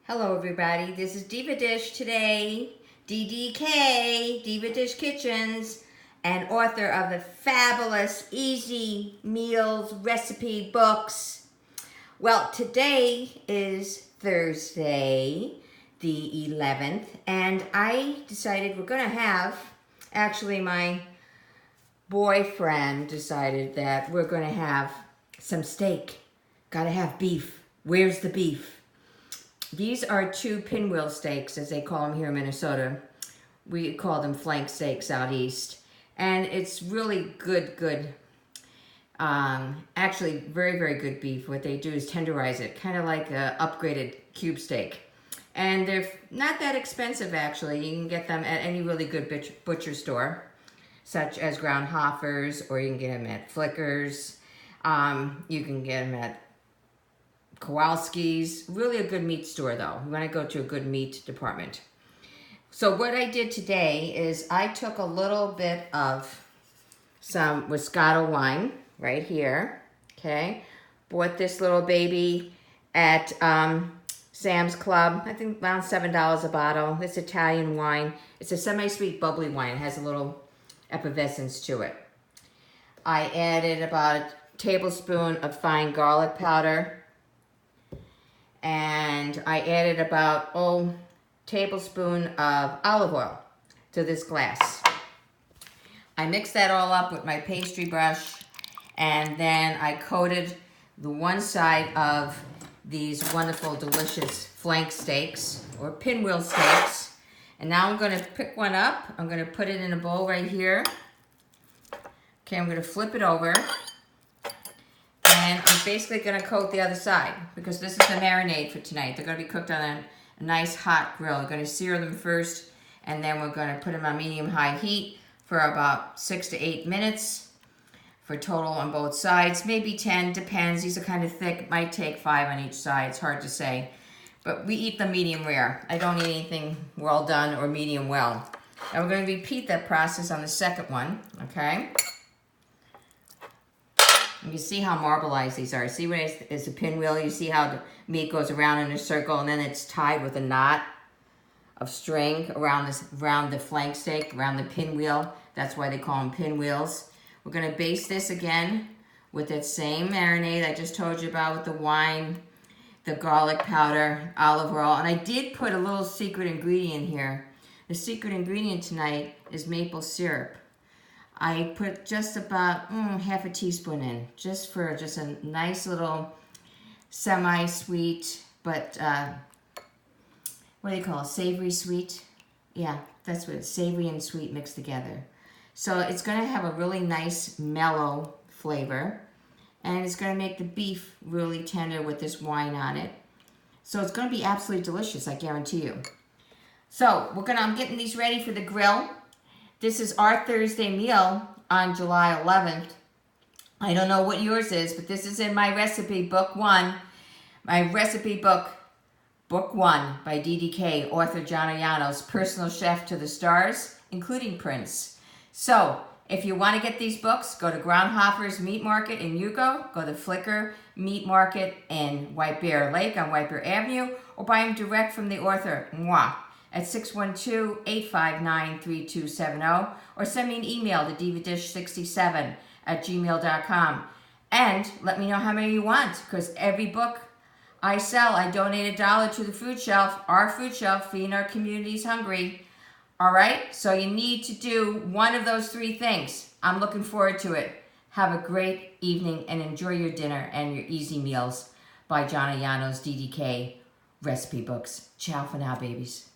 Hello everybody, this is Diva Dish today, DDK, Diva Dish Kitchens, and author of the fabulous Easy Meals Recipe Books. Well, today is Thursday, the 11th, and I decided we're going to have, actually my boyfriend decided that we're going to have some steak. Got to have beef. Where's the beef? These are two pinwheel steaks, as they call them here in Minnesota. We call them flank steaks out east. And it's really good, actually very, very good beef. What they do is tenderize it, kind of like a upgraded cube steak. And they're not that expensive, actually. You can get them at any really good butcher store, such as Grundhofer's, or you can get them at Flicker's. You can get them at Kowalski's. Really a good meat store though. You want to go to a good meat department. So what I did today is I took a little bit of some Moscato wine right here. Okay. Bought this little baby at Sam's Club. I think around $7 a bottle. This Italian wine. It's a semi-sweet bubbly wine. It has a little effervescence to it. I added about a tablespoon of fine garlic powder. And I added about a tablespoon of olive oil to this glass. I mixed that all up with my pastry brush, and then I coated the one side of these wonderful, delicious flank steaks, or pinwheel steaks. And now I'm going to pick one up. I'm going to put it in a bowl right here. Okay, I'm going to flip it over. And I'm basically going to coat the other side because this is the marinade for tonight. They're going to be cooked on a nice hot grill. We're going to sear them first, and then we're going to put them on medium-high heat for about 6 to 8 minutes for total on both sides. Maybe 10, depends. These are kind of thick. Might take 5 on each side. It's hard to say. But we eat them medium rare. I don't eat anything well done or medium well. And we're going to repeat that process on the second one, okay? You can see how marbleized these are. See when it's a pinwheel, you see how the meat goes around in a circle, and then it's tied with a knot of string around the flank steak, around the pinwheel. That's why they call them pinwheels. We're going to baste this again with that same marinade I just told you about, with the wine, the garlic powder, olive oil. And I did put a little secret ingredient here. The secret ingredient tonight is maple syrup. I put just about half a teaspoon in, just for a nice little semi-sweet, but what do you call it? Savory sweet? Yeah, that's what it's, savory and sweet mixed together. So it's going to have a really nice mellow flavor, and it's going to make the beef really tender with this wine on it. So it's going to be absolutely delicious, I guarantee you. So I'm getting these ready for the grill. This is our Thursday meal on July 11th. I don't know what yours is, but this is in my recipe, book 1. My recipe book, book 1 by DDK, author John Ayanos, personal chef to the stars, including Prince. So, if you want to get these books, go to Grundhofer's Meat Market in Yugo, go to Flicker Meat Market in White Bear Lake on White Bear Avenue, or buy them direct from the author, moi, at 612-859-3270, or send me an email to divadish67@gmail.com. And let me know how many you want, because every book I sell, I donate $1 to the food shelf, our food shelf, feeding our communities hungry. All right? So you need to do one of those 3 things. I'm looking forward to it. Have a great evening and enjoy your dinner and your easy meals by John Ayanos, DDK Recipe Books. Ciao for now, babies.